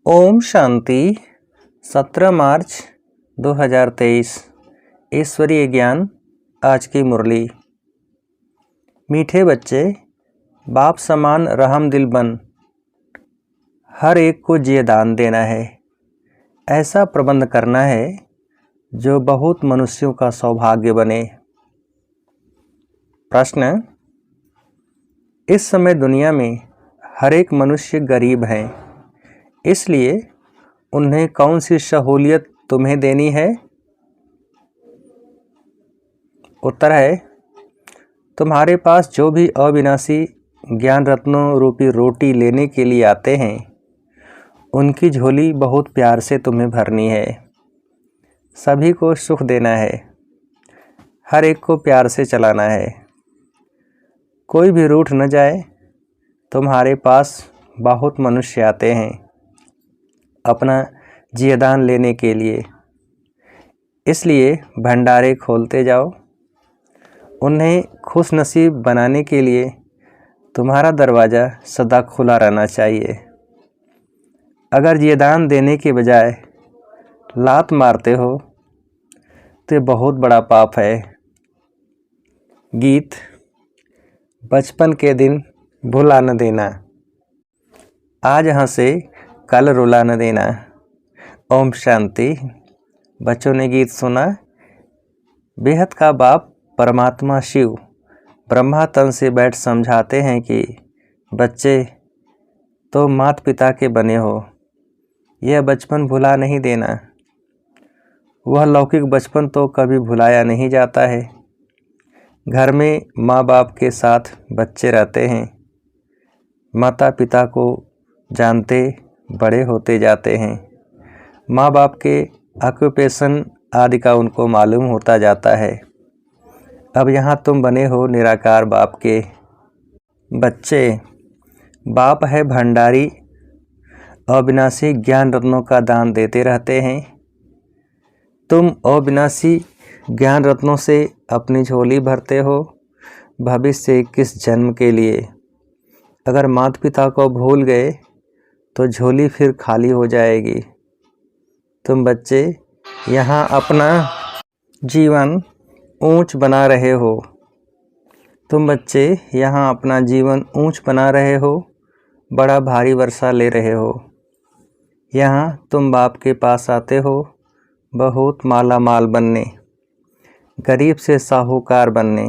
ओम शांति। 17 मार्च 2023 ईश्वरीय ज्ञान। आज की मुरली। मीठे बच्चे, बाप समान रहम दिल बन, हर एक को जिए दान देना है। ऐसा प्रबंध करना है जो बहुत मनुष्यों का सौभाग्य बने। प्रश्न: इस समय दुनिया में हर एक मनुष्य गरीब है, इसलिए उन्हें कौन सी सहूलियत तुम्हें देनी है? उत्तर है, तुम्हारे पास जो भी अविनाशी ज्ञान रत्नों रूपी रोटी लेने के लिए आते हैं, उनकी झोली बहुत प्यार से तुम्हें भरनी है। सभी को सुख देना है, हर एक को प्यार से चलाना है। कोई भी रूठ न जाए। तुम्हारे पास बहुत मनुष्य आते हैं अपना जियदान लेने के लिए, इसलिए भंडारे खोलते जाओ। उन्हें खुश नसीब बनाने के लिए तुम्हारा दरवाज़ा सदा खुला रहना चाहिए। अगर जियदान देने के बजाय लात मारते हो तो बहुत बड़ा पाप है। गीत। बचपन के दिन भुला न देना, आज हंसे कल रुला न देना। ओम शांति। बच्चों ने गीत सुना। बेहद का बाप परमात्मा शिव ब्रह्मा तन से बैठ समझाते हैं कि बच्चे, तो माता पिता के बने हो, यह बचपन भुला नहीं देना। वह लौकिक बचपन तो कभी भुलाया नहीं जाता है। घर में माँ बाप के साथ बच्चे रहते हैं, माता पिता को जानते बड़े होते जाते हैं। माँ बाप के ऑक्यूपेशन आदि का उनको मालूम होता जाता है। अब यहाँ तुम बने हो निराकार बाप के बच्चे। बाप है भंडारी, अविनाशी ज्ञान रत्नों का दान देते रहते हैं। तुम अविनाशी ज्ञान रत्नों से अपनी झोली भरते हो भविष्य 21 जन्म के लिए। अगर माता पिता को भूल गए तो झोली फिर खाली हो जाएगी। तुम बच्चे यहाँ अपना जीवन ऊंच बना रहे हो। तुम बच्चे यहाँ अपना जीवन ऊंच बना रहे हो, बड़ा भारी वर्षा ले रहे हो। यहाँ तुम बाप के पास आते हो बहुत माला माल बनने, गरीब से साहूकार बनने।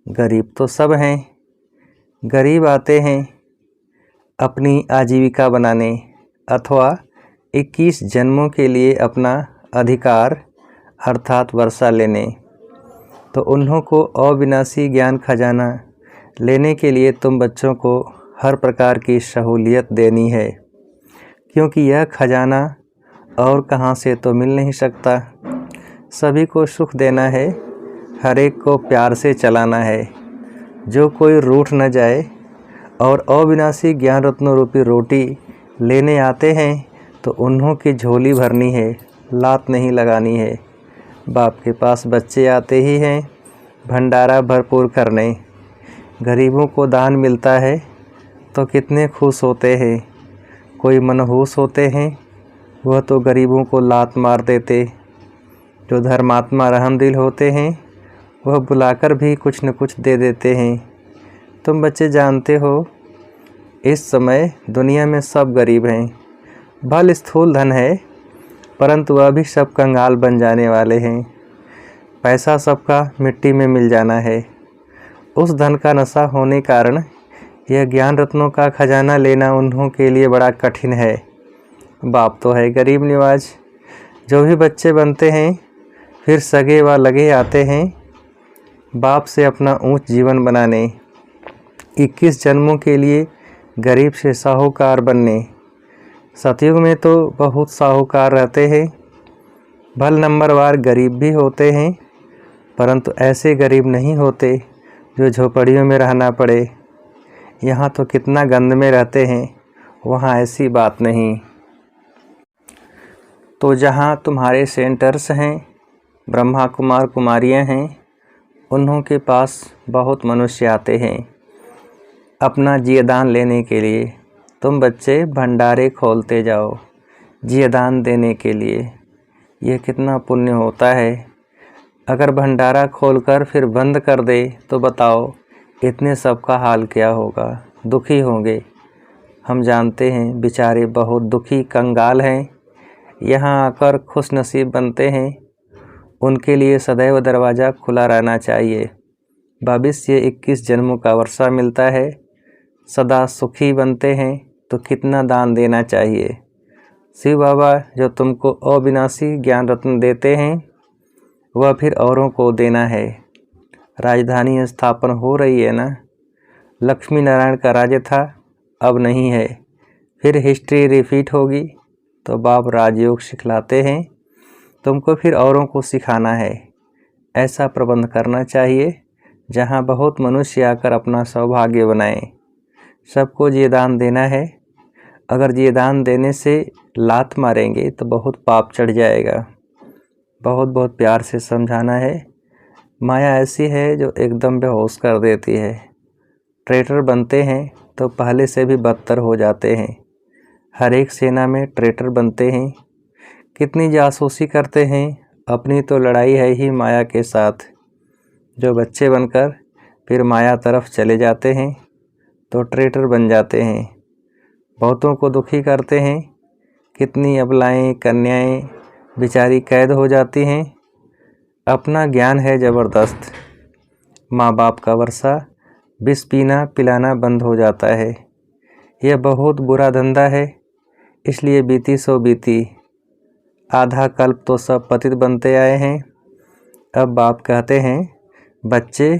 गरीब तो सब हैं, गरीब आते हैं अपनी आजीविका बनाने अथवा 21 जन्मों के लिए अपना अधिकार अर्थात वर्षा लेने। तो उन्हों को अविनाशी ज्ञान खजाना लेने के लिए तुम बच्चों को हर प्रकार की सहूलियत देनी है, क्योंकि यह खजाना और कहाँ से तो मिल नहीं सकता। सभी को सुख देना है, हर एक को प्यार से चलाना है। जो कोई रूठ न जाए और अविनाशी ज्ञान रत्नों रूपी रोटी लेने आते हैं तो उन्हों की झोली भरनी है, लात नहीं लगानी है। बाप के पास बच्चे आते ही हैं भंडारा भरपूर करने। गरीबों को दान मिलता है तो कितने खुश होते हैं। कोई मनहूस होते हैं, वह तो गरीबों को लात मार देते। जो धर्मात्मा रहमदिल होते हैं, वह बुलाकर भी कुछ न कुछ दे देते हैं। तुम बच्चे जानते हो, इस समय दुनिया में सब गरीब हैं। भल स्थूल धन है, परंतु वह भी सब कंगाल बन जाने वाले हैं। पैसा सबका मिट्टी में मिल जाना है। उस धन का नशा होने कारण यह ज्ञान रत्नों का खजाना लेना उन्हों के लिए बड़ा कठिन है। बाप तो है गरीब निवाज। जो भी बच्चे बनते हैं फिर सगे व लगे आते हैं बाप से अपना ऊंच जीवन बनाने, 21 जन्मों के लिए गरीब से साहूकार बनने। सतयुग में तो बहुत साहूकार रहते हैं, भल नंबरवार गरीब भी होते हैं, परंतु ऐसे गरीब नहीं होते जो झोपड़ियों में रहना पड़े। यहाँ तो कितना गंद में रहते हैं, वहाँ ऐसी बात नहीं। तो जहाँ तुम्हारे सेंटर्स हैं, ब्रह्मा कुमार कुमारियाँ हैं, उन्हों के पास बहुत मनुष्य आते हैं अपना जियदान लेने के लिए। तुम बच्चे भंडारे खोलते जाओ जी दान देने के लिए। यह कितना पुण्य होता है। अगर भंडारा खोलकर फिर बंद कर दे तो बताओ इतने सबका हाल क्या होगा, दुखी होंगे। हम जानते हैं बेचारे बहुत दुखी कंगाल हैं, यहाँ आकर खुश नसीब बनते हैं। उनके लिए सदैव दरवाज़ा खुला रहना चाहिए। भविष्य 21 जन्मों का वर्षा मिलता है। सदा सुखी बनते हैं तो कितना दान देना चाहिए। शिव बाबा जो तुमको अविनाशी ज्ञान रत्न देते हैं वह फिर औरों को देना है। राजधानी स्थापन हो रही है ना। लक्ष्मी नारायण का राज्य था, अब नहीं है। फिर हिस्ट्री रिपीट होगी। तो बाप राजयोग सिखलाते हैं, तुमको फिर औरों को सिखाना है। ऐसा प्रबंध करना चाहिए जहाँ बहुत मनुष्य आकर अपना सौभाग्य बनाएं। सबको ये दान देना है। अगर ये दान देने से लात मारेंगे तो बहुत पाप चढ़ जाएगा। बहुत बहुत प्यार से समझाना है। माया ऐसी है जो एकदम बेहोश कर देती है। ट्रेटर बनते हैं तो पहले से भी बदतर हो जाते हैं। हर एक सेना में ट्रेटर बनते हैं। कितनी जासूसी करते हैं। अपनी तो लड़ाई है ही माया के साथ। जो बच्चे बनकर फिर माया तरफ चले जाते हैं तो ट्रेटर बन जाते हैं। बहुतों को दुखी करते हैं। कितनी अबलाएं कन्याएं बेचारी कैद हो जाती हैं। अपना ज्ञान है ज़बरदस्त। माँ बाप का वर्षा विष पीना पिलाना बंद हो जाता है। यह बहुत बुरा धंधा है, इसलिए बीती सो बीती। आधा कल्प तो सब पतित बनते आए हैं। अब बाप कहते हैं बच्चे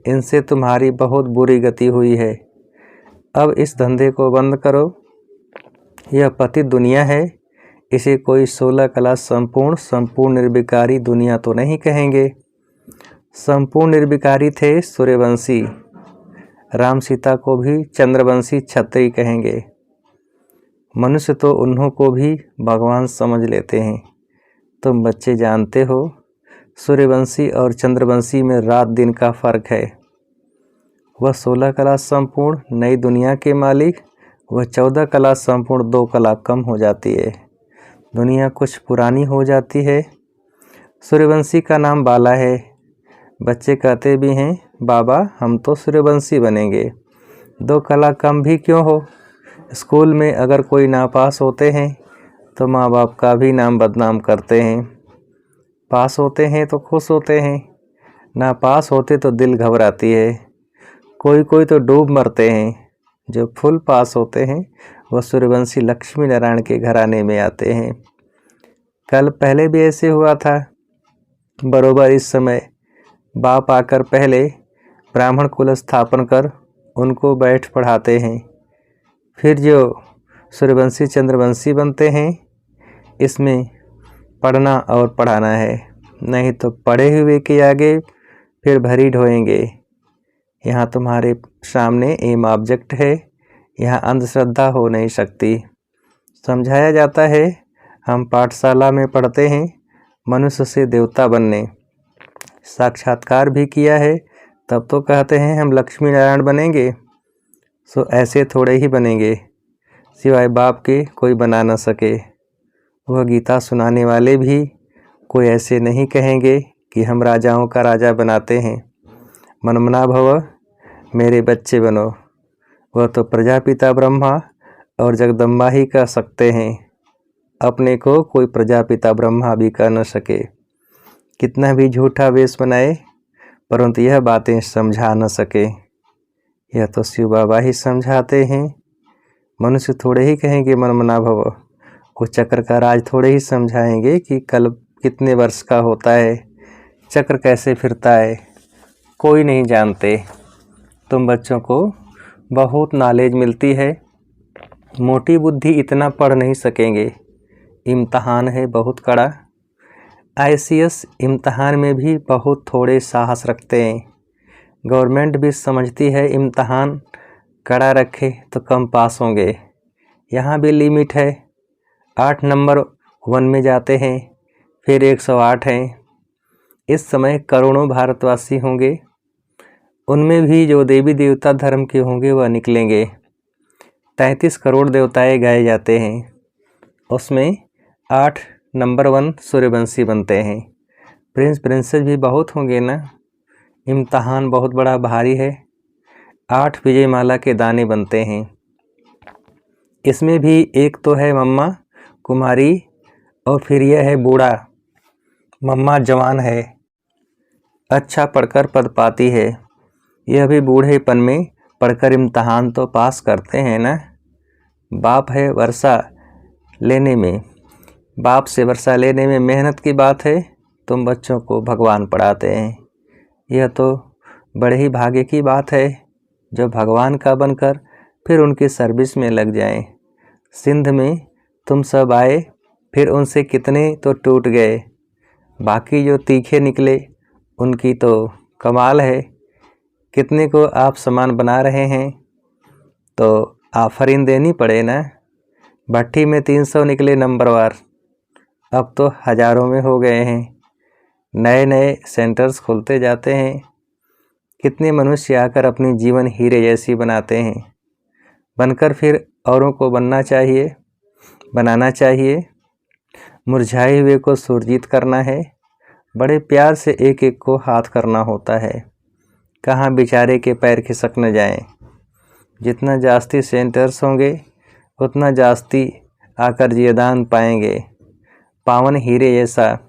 इनसे तुम्हारी बहुत बुरी गति हुई है। अब इस धंधे को बंद करो। यह पतित दुनिया है। इसे कोई 16 कला संपूर्ण निर्विकारी दुनिया तो नहीं कहेंगे। संपूर्ण निर्विकारी थे सूर्यवंशी। राम सीता को भी चंद्रवंशी क्षत्रिय कहेंगे। मनुष्य तो उन्हों को भी भगवान समझ लेते हैं। तुम बच्चे जानते हो सूर्यवंशी और चंद्रवंशी में रात दिन का फर्क है। वह 16 कला संपूर्ण नई दुनिया के मालिक, वह 14 कला संपूर्ण 2 कला कम हो जाती है। दुनिया कुछ पुरानी हो जाती है। सूर्यवंशी का नाम बाला है। बच्चे कहते भी हैं बाबा हम तो सूर्यवंशी बनेंगे। 2 कला कम भी क्यों हो। स्कूल में अगर कोई नापास होते हैं तो माँ बाप का भी नाम बदनाम करते हैं। पास होते हैं तो खुश होते हैं, नापास होते तो दिल घबराती है। कोई कोई तो डूब मरते हैं। जो फुल पास होते हैं वह सूर्यवंशी लक्ष्मी नारायण के घराने में आते हैं। कल पहले भी ऐसे हुआ था। बरोबर इस समय बाप आकर पहले ब्राह्मण कुल स्थापन कर उनको बैठ पढ़ाते हैं। फिर जो सूर्यवंशी चंद्रवंशी बनते हैं, इसमें पढ़ना और पढ़ाना है। नहीं तो पढ़े हुए के आगे फिर भरी ढोएंगे। यहाँ तुम्हारे सामने एम ऑब्जेक्ट है। यहाँ अंधश्रद्धा हो नहीं सकती। समझाया जाता है। हम पाठशाला में पढ़ते हैं मनुष्य से देवता बनने। साक्षात्कार भी किया है, तब तो कहते हैं हम लक्ष्मी नारायण बनेंगे। सो ऐसे थोड़े ही बनेंगे, सिवाय बाप के कोई बना न सके। वह गीता सुनाने वाले भी कोई ऐसे नहीं कहेंगे कि हम राजाओं का राजा बनाते हैं। मनमना भव मेरे बच्चे बनो। वह तो प्रजापिता ब्रह्मा और जगदम्बा ही कह सकते हैं। अपने को कोई प्रजापिता ब्रह्मा भी कह न सके। कितना भी झूठा वेश बनाए परंतु यह बातें समझा न सके। यह तो शिव बाबा ही समझाते हैं। मनुष्य थोड़े ही कहेंगे मनमना भव। वो चक्र का राज थोड़े ही समझाएंगे कि कल कितने वर्ष का होता है, चक्र कैसे फिरता है, कोई नहीं जानते। तुम बच्चों को बहुत नॉलेज मिलती है। मोटी बुद्धि इतना पढ़ नहीं सकेंगे। इम्तहान है बहुत कड़ा। ICS इम्तहान में भी बहुत थोड़े साहस रखते हैं। गवर्नमेंट भी समझती है इम्तहान कड़ा रखे तो कम पास होंगे। यहाँ भी लिमिट है। 8 नंबर 1 में जाते हैं, फिर 108 हैं। इस समय करोड़ों भारतवासी होंगे। उनमें भी जो देवी देवता धर्म के होंगे वह निकलेंगे। 33 करोड़ देवताएं गाए जाते हैं, उसमें 8 नंबर 1 सूर्यवंशी बनते हैं। प्रिंस प्रिंसेस भी बहुत होंगे ना, इम्तहान बहुत बड़ा भारी है। 8 विजयमाला के दाने बनते हैं। इसमें भी एक तो है मम्मा कुमारी और फिर यह है बूढ़ा। मम्मा जवान है, अच्छा पढ़कर पद पाती है। यह भी बूढ़ेपन में पढ़कर इम्तहान तो पास करते हैं ना। बाप है वर्षा लेने में, बाप से वर्षा लेने में मेहनत की बात है। तुम बच्चों को भगवान पढ़ाते हैं, यह तो बड़े ही भाग्य की बात है जो भगवान का बनकर फिर उनकी सर्विस में लग जाएं। सिंध में तुम सब आए, फिर उनसे कितने तो टूट गए, बाकी जो तीखे निकले उनकी तो कमाल है। कितने को आप समान बना रहे हैं, तो आफरीन देनी पड़े ना। भट्टी में 300 निकले नंबरवार, अब तो हज़ारों में हो गए हैं। नए नए सेंटर्स खुलते जाते हैं। कितने मनुष्य आकर अपनी जीवन हीरे जैसी बनाते हैं, बनकर फिर औरों को बनाना चाहिए। मुरझाए हुए को सुरजीत करना है, बड़े प्यार से एक एक को हाथ करना होता है। कहाँ बेचारे के पैर खिसक न जाएं। जितना जास्ती सेंटर्स होंगे उतना जास्ती आकर जीवदान पाएंगे, पावन हीरे जैसा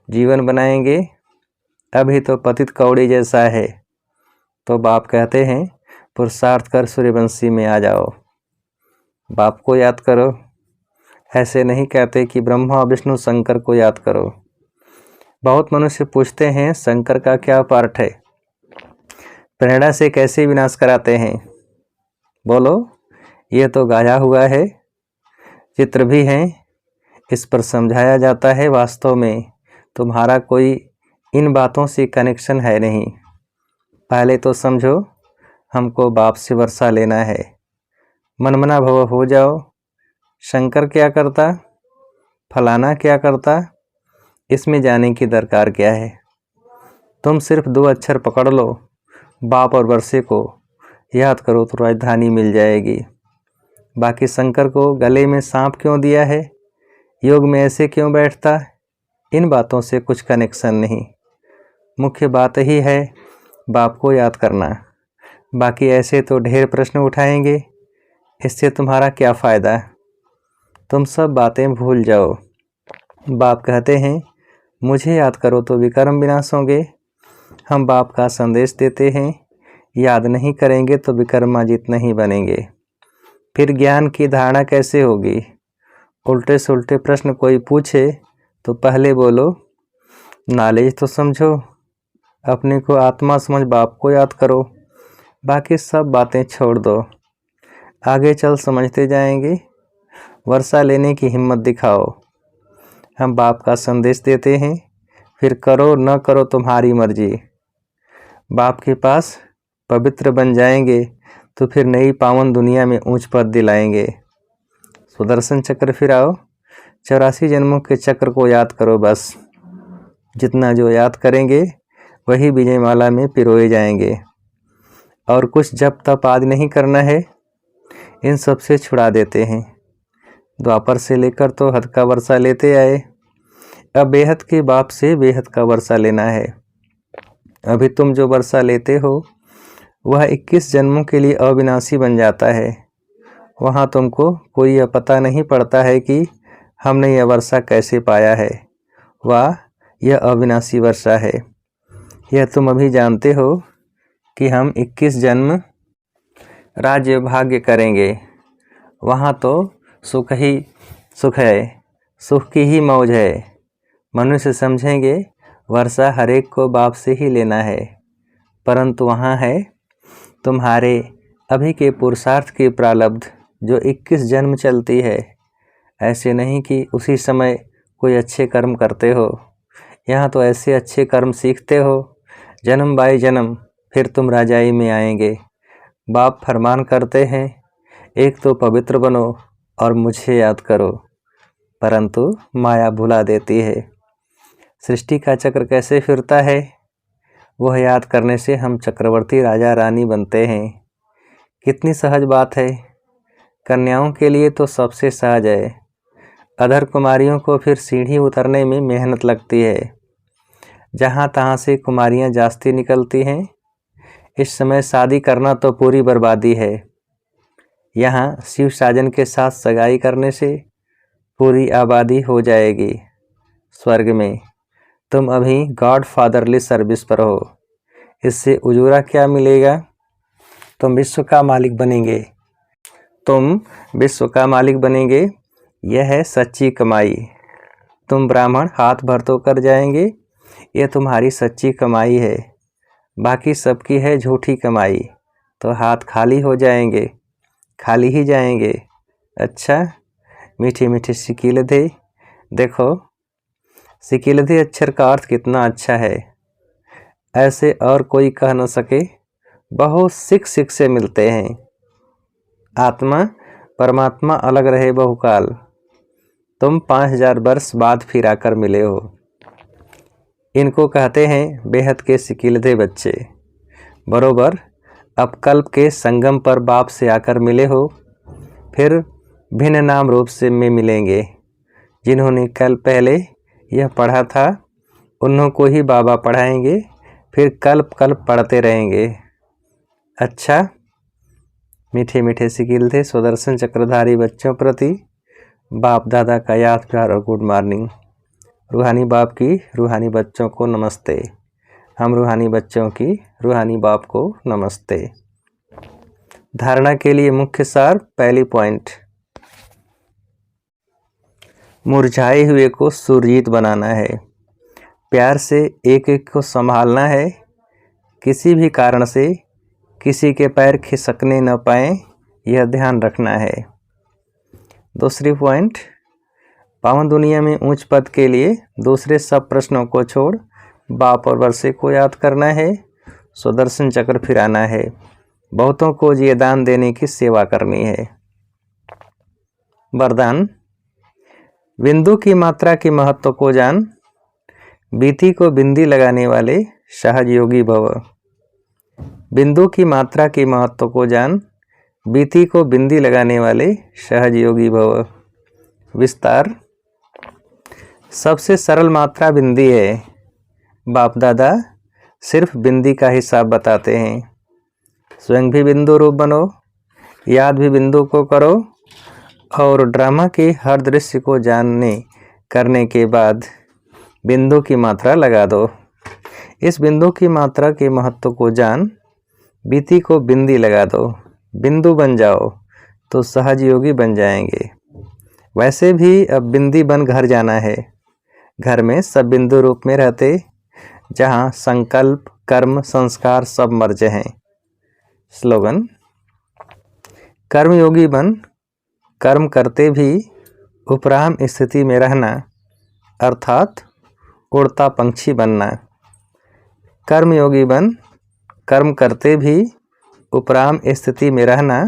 जीवन बनाएंगे। अभी तो पतित कौड़ी जैसा है। तो बाप कहते हैं पुरुषार्थ कर सूर्यवंशी में आ जाओ, बाप को याद करो। ऐसे नहीं कहते कि ब्रह्मा विष्णु शंकर को याद करो। बहुत मनुष्य पूछते हैं शंकर का क्या पार्ट है, प्रेरणा से कैसे विनाश कराते हैं। बोलो, ये तो गाया हुआ है, चित्र भी हैं, इस पर समझाया जाता है। वास्तव में तुम्हारा कोई इन बातों से कनेक्शन है नहीं। पहले तो समझो हमको बाप से वर्षा लेना है। मनमना भव हो जाओ। शंकर क्या करता, फलाना क्या करता, इसमें जाने की दरकार क्या है। तुम सिर्फ 2 अक्षर पकड़ लो, बाप और वर्षे को याद करो तो राजधानी मिल जाएगी। बाकी शंकर को गले में सांप क्यों दिया है, योग में ऐसे क्यों बैठता, इन बातों से कुछ कनेक्शन नहीं। मुख्य बात ही है बाप को याद करना। बाकी ऐसे तो ढेर प्रश्न उठाएंगे, इससे तुम्हारा क्या फ़ायदा। तुम सब बातें भूल जाओ। बाप कहते हैं मुझे याद करो तो विकर्म विनाश होंगे। हम बाप का संदेश देते हैं, याद नहीं करेंगे तो विकर्माजित नहीं बनेंगे। फिर ज्ञान की धारणा कैसे होगी। उल्टे सुल्टे प्रश्न कोई पूछे तो पहले बोलो नॉलेज तो समझो, अपने को आत्मा समझ बाप को याद करो। बाकी सब बातें छोड़ दो, आगे चल समझते जाएंगे। वर्षा लेने की हिम्मत दिखाओ। हम बाप का संदेश देते हैं, फिर करो न करो तुम्हारी मर्जी। बाप के पास पवित्र बन जाएंगे तो फिर नई पावन दुनिया में ऊंच पद दिलाएंगे। सुदर्शन चक्र फिराओ, 84 जन्मों के चक्र को याद करो बस। जितना जो याद करेंगे वही विजयमाला में पिरोए जाएंगे। और कुछ जप तप आदि नहीं करना है, इन सब से छुड़ा देते हैं। द्वापर से लेकर तो हद का वर्षा लेते आए, अब बेहद के बाप से बेहद का वर्षा लेना है। अभी तुम जो वर्षा लेते हो वह 21 जन्मों के लिए अविनाशी बन जाता है। वहाँ तुमको कोई यह पता नहीं पड़ता है कि हमने यह वर्षा कैसे पाया है, वह यह अविनाशी वर्षा है। यह तुम अभी जानते हो कि हम 21 जन्म राज्य भाग्य करेंगे। वहाँ तो सुख ही सुख है, सुख की ही मौज है। मनुष्य समझेंगे वर्षा हर एक को बाप से ही लेना है, परंतु वहाँ है तुम्हारे अभी के पुरुषार्थ की प्रारब्ध जो 21 जन्म चलती है। ऐसे नहीं कि उसी समय कोई अच्छे कर्म करते हो। यहाँ तो ऐसे अच्छे कर्म सीखते हो, जन्म बाई जन्म फिर तुम राजाई में आएंगे। बाप फरमान करते हैं एक तो पवित्र बनो और मुझे याद करो, परंतु माया भुला देती है। सृष्टि का चक्र कैसे फिरता है, वह याद करने से हम चक्रवर्ती राजा रानी बनते हैं। कितनी सहज बात है। कन्याओं के लिए तो सबसे सहज है, अधर कुमारियों को फिर सीढ़ी उतरने में मेहनत लगती है। जहाँ तहाँ से कुमारियाँ जास्ती निकलती हैं। इस समय शादी करना तो पूरी बर्बादी है। यहाँ शिव साजन के साथ सगाई करने से पूरी आबादी हो जाएगी। स्वर्ग में तुम अभी गॉड फादरली सर्विस पर हो, इससे उजूरा क्या मिलेगा? तुम विश्व का मालिक बनेंगे। तुम विश्व का मालिक बनेंगे, यह है सच्ची कमाई। तुम ब्राह्मण हाथ भर तो कर जाएंगे, यह तुम्हारी सच्ची कमाई है। बाकी सबकी है झूठी कमाई, तो हाथ खाली हो जाएंगे, खाली ही जाएंगे। अच्छा, मीठी मीठी सिकीलधे। देखो सिकीलधे अक्षर का अर्थ कितना अच्छा है, ऐसे और कोई कह न सके। बहुत सिख सिख से मिलते हैं। आत्मा परमात्मा अलग रहे बहुकाल। तुम 5000 वर्ष बाद फिर आकर मिले हो। इनको कहते हैं बेहद के सिकीलधे बच्चे। बरोबर अब कल्प के संगम पर बाप से आकर मिले हो, फिर भिन्न नाम रूप से में मिलेंगे। जिन्होंने कल पहले यह पढ़ा था उन्हों को ही बाबा पढ़ाएंगे, फिर कल्प कल्प पढ़ते रहेंगे। अच्छा, मीठे मीठे सिकीलधे सुदर्शन चक्रधारी बच्चों प्रति बाप दादा का याद प्यार और गुड मॉर्निंग। रूहानी बाप की रूहानी बच्चों को नमस्ते। हम रूहानी बच्चों की रूहानी बाप को नमस्ते। धारणा के लिए मुख्य सार। पहली पॉइंट, मुरझाए हुए को सुरजीत बनाना है। प्यार से एक एक को संभालना है। किसी भी कारण से किसी के पैर खिसकने न पाए, यह ध्यान रखना है। दूसरी पॉइंट, पावन दुनिया में उच्च पद के लिए दूसरे सब प्रश्नों को छोड़ बाप और वर्षे को याद करना है। सुदर्शन चक्र फिराना है। बहुतों को ये दान देने की सेवा करनी है। वरदान, बिंदु की मात्रा के महत्व को जान, बीती को बिंदी लगाने वाले सहज योगी भव। बिंदु की मात्रा के महत्व को जान, बीती को बिंदी लगाने वाले सहज योगी भव। विस्तार, सबसे सरल मात्रा बिंदी है। बाप दादा सिर्फ बिंदी का हिसाब बताते हैं। स्वयं भी बिंदु रूप बनो, याद भी बिंदु को करो, और ड्रामा के हर दृश्य को जानने करने के बाद बिंदु की मात्रा लगा दो। इस बिंदु की मात्रा के महत्व को जान, बीती को बिंदी लगा दो, बिंदु बन जाओ तो सहज योगी बन जाएंगे। वैसे भी अब बिंदी बन घर जाना है। घर में सब बिंदु रूप में रहते, जहाँ संकल्प कर्म संस्कार सब मर्ज हैं। स्लोगन, कर्मयोगी बन, कर्म करते भी उपराम स्थिति में रहना, अर्थात उड़ता पंछी बनना। कर्मयोगी बन, कर्म करते भी उपराम स्थिति में रहना,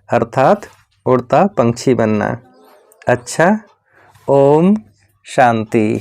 अर्थात उड़ता पंछी बनना। अच्छा, ओम शांति।